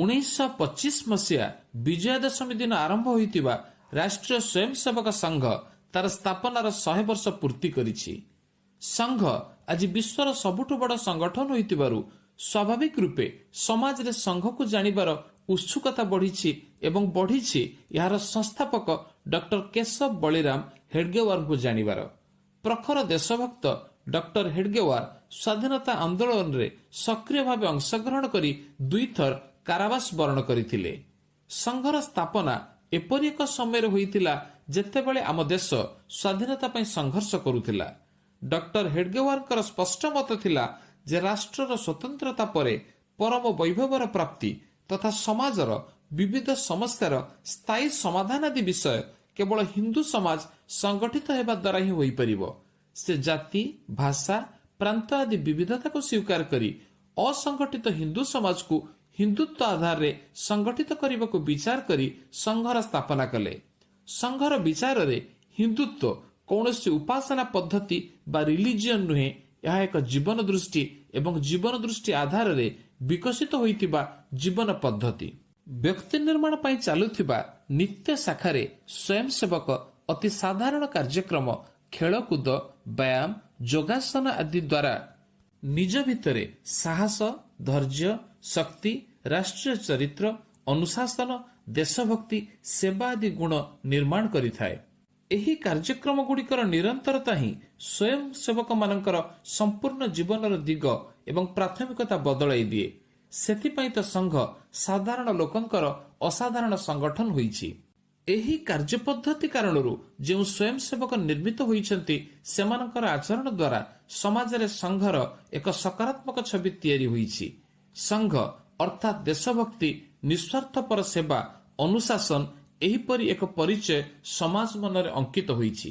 1925 ମସିହା ବିଜୟା ଦଶମୀ ଦିନ ଆରମ୍ଭ ହୋଇଥିବା ରାଷ୍ଟ୍ରୀୟ ସ୍ୱୟଂସେବକ ସଂଘ ତାର ସ୍ଥାପନାର 100 ବର୍ଷ ପୂର୍ତ୍ତି କରିଛି। ସଂଘ ଆଜି ବିଶ୍ୱର ସବୁଠୁ ବଡ଼ ସଂଗଠନ ହୋଇଥିବାରୁ ସ୍ୱାଭାବିକ ରୂପେ ସମାଜରେ ସଂଘକୁ ଜାଣିବାର ଉତ୍ସୁକତା ବଢ଼ିଛି ଏବଂ ବଢ଼ିଛି ଏହାର ସଂସ୍ଥାପକ ଡକ୍ଟର କେଶବ ବଳିରାମ ହେଡଗେୱାରଙ୍କୁ ଜାଣିବାର। ପ୍ରଖର ଦେଶଭକ୍ତ ଡକ୍ଟର ହେଡଗେୱାର ସ୍ୱାଧୀନତା ଆନ୍ଦୋଳନରେ ସକ୍ରିୟ ଭାବେ ଅଂଶଗ୍ରହଣ କରି 2 ଥର କାରାବାସ ବରଣ କରିଥିଲେ। ସଂଘର ସ୍ଥାପନା ଏପରି ଏକ ସମୟରେ ହୋଇଥିଲା ଯେତେବେଳେ ଆମ ଦେଶ ସ୍ୱାଧୀନତା ପାଇଁ ସଂଘର୍ଷ କରୁଥିଲା। ଡକ୍ଟର ହେଡଗେୱାରଙ୍କର ସ୍ପଷ୍ଟ ମତ ଥିଲା ଯେ ରାଷ୍ଟ୍ରର ସ୍ୱତନ୍ତ୍ରତା ପରେ ପରମ ବୈଭବର ପ୍ରାପ୍ତି ତଥା ସମାଜର ବିବିଧ ସମସ୍ୟାର ସ୍ଥାୟୀ ସମାଧାନ ଆଦି ବିଷୟ କେବଳ ହିନ୍ଦୁ ସମାଜ ସଂଗଠିତ ହେବା ଦ୍ୱାରା ହିଁ ହୋଇପାରିବ। ସେ ଜାତି, ଭାଷା, ପ୍ରାନ୍ତ ଆଦି ବିବିଧତାକୁ ସ୍ୱୀକାର କରି ଅସଂଗଠିତ ହିନ୍ଦୁ ସମାଜକୁ ହିନ୍ଦୁତ୍ୱ ଆଧାରରେ ସଂଗଠିତ କରିବାକୁ ବିଚାର କରି ସଂଘର ସ୍ଥାପନା କଲେ। ସଂଘର ବିଚାରରେ ହିନ୍ଦୁତ୍ୱ କୌଣସି ଉପାସନା ପଦ୍ଧତି ବା ରିଲିଜିୟନ ନୁହେଁ, ଏହା ଏକ ଜୀବନ ଦୃଷ୍ଟି ଏବଂ ଜୀବନ ଦୃଷ୍ଟି ଆଧାରରେ ବିକଶିତ ହୋଇଥିବା ଜୀବନ ପଦ୍ଧତି। ବ୍ୟକ୍ତି ନିର୍ମାଣ ପାଇଁ ଚାଲୁଥିବା ନିତ୍ୟ ଶାଖାରେ ସ୍ୱୟଂସେବକ ଅତି ସାଧାରଣ କାର୍ଯ୍ୟକ୍ରମ, ଖେଳକୁଦ, ବ୍ୟାୟାମ, ଯୋଗାସନ ଆଦି ଦ୍ୱାରା ନିଜ ଭିତରେ ସାହସ, ଧୈର୍ଯ୍ୟ, ଶକ୍ତି, ରାଷ୍ଟ୍ରୀୟ ଚରିତ୍ର, ଅନୁଶାସନ, ଦେଶଭକ୍ତି, ସେବା ଆଦି ଗୁଣ ନିର୍ମାଣ କରିଥାଏ। ଏହି କାର୍ଯ୍ୟକ୍ରମ ଗୁଡ଼ିକର ନିରନ୍ତରତା ହିଁ ସ୍ୱୟଂସେବକମାନଙ୍କର ସମ୍ପୂର୍ଣ୍ଣ ଜୀବନର ଦିଗ ଏବଂ ପ୍ରାଥମିକତା ବଦଳାଇ ଦିଏ। ସେଥିପାଇଁ ତ ସଂଘ ସାଧାରଣ ଲୋକଙ୍କର ଅସାଧାରଣ ସଂଗଠନ ହୋଇଛି। ଏହି କାର୍ଯ୍ୟପଦ୍ଧତି କାରଣରୁ ଯେଉଁ ସ୍ୱୟଂସେବକ ନିର୍ମିତ ହୋଇଛନ୍ତି ସେମାନଙ୍କର ଆଚରଣ ଦ୍ୱାରା ସମାଜରେ ସଂଘର ଏକ ସକାରାତ୍ମକ ଛବି ତିଆରି ହୋଇଛି। ସଂଘ ଅର୍ଥାତ୍ ଦେଶଭକ୍ତି, ନିଃସ୍ୱାର୍ଥପର ସେବା, ଅନୁଶାସନ ଏହିପରି ଏକ ପରିଚୟ ସମାଜ ମନରେ ଅଙ୍କିତ ହୋଇଛି।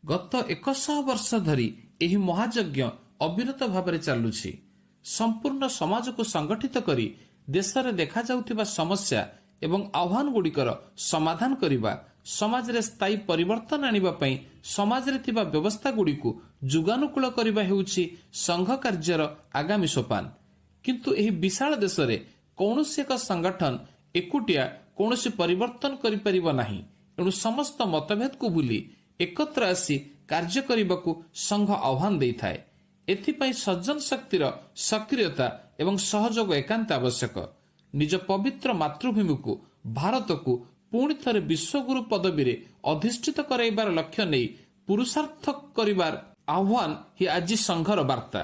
ଗତ 100 ବର୍ଷ ଧରି ଏହି ମହାଯଜ୍ଞ ଅବିରତ ଭାବରେ ଚାଲୁଛି। ସମ୍ପୂର୍ଣ୍ଣ ସମାଜକୁ ସଂଗଠିତ କରି ଦେଶରେ ଦେଖାଯାଉଥିବା ସମସ୍ୟା ଏବଂ ଆହ୍ୱାନ ଗୁଡ଼ିକର ସମାଧାନ କରିବା, ସମାଜରେ ସ୍ଥାୟୀ ପରିବର୍ତ୍ତନ ଆଣିବା ପାଇଁ ସମାଜରେ ଥିବା ବ୍ୟବସ୍ଥା ଗୁଡ଼ିକୁ ଯୁଗାନୁକୂଳ କରିବା ହେଉଛି ସଂଘ କାର୍ଯ୍ୟର ଆଗାମୀ ସୋପାନ। କିନ୍ତୁ ଏହି ବିଶାଳ ଦେଶରେ କୌଣସି ଏକ ସଂଗଠନ ଏକୁଟିଆ କୌଣସି ପରିବର୍ତ୍ତନ କରିପାରିବ ନାହିଁ। ଏଣୁ ସମସ୍ତ ମତଭେଦକୁ ଭୁଲି ଏକତ୍ର ଆସି କାର୍ଯ୍ୟ କରିବାକୁ ସଂଘ ଆହ୍ୱାନ ଦେଇଥାଏ। ଏଥିପାଇଁ ସଜ୍ଜନ ଶକ୍ତିର ସକ୍ରିୟତା ଏବଂ ସହଯୋଗ ଏକାନ୍ତ ଆବଶ୍ୟକ। ନିଜ ପବିତ୍ର ମାତୃଭୂମିକୁ ଭାରତକୁ ପୁଣି ଥରେ ବିଶ୍ୱଗୁରୁ ପଦବୀରେ ଅଧିଷ୍ଠିତ କରାଇବାର ଲକ୍ଷ୍ୟ ନେଇ ପୁରୁଷାର୍ଥ କରିବାର ଆହ୍ୱାନ ହିଁ ଆଜି ସଂଘର ବାର୍ତ୍ତା।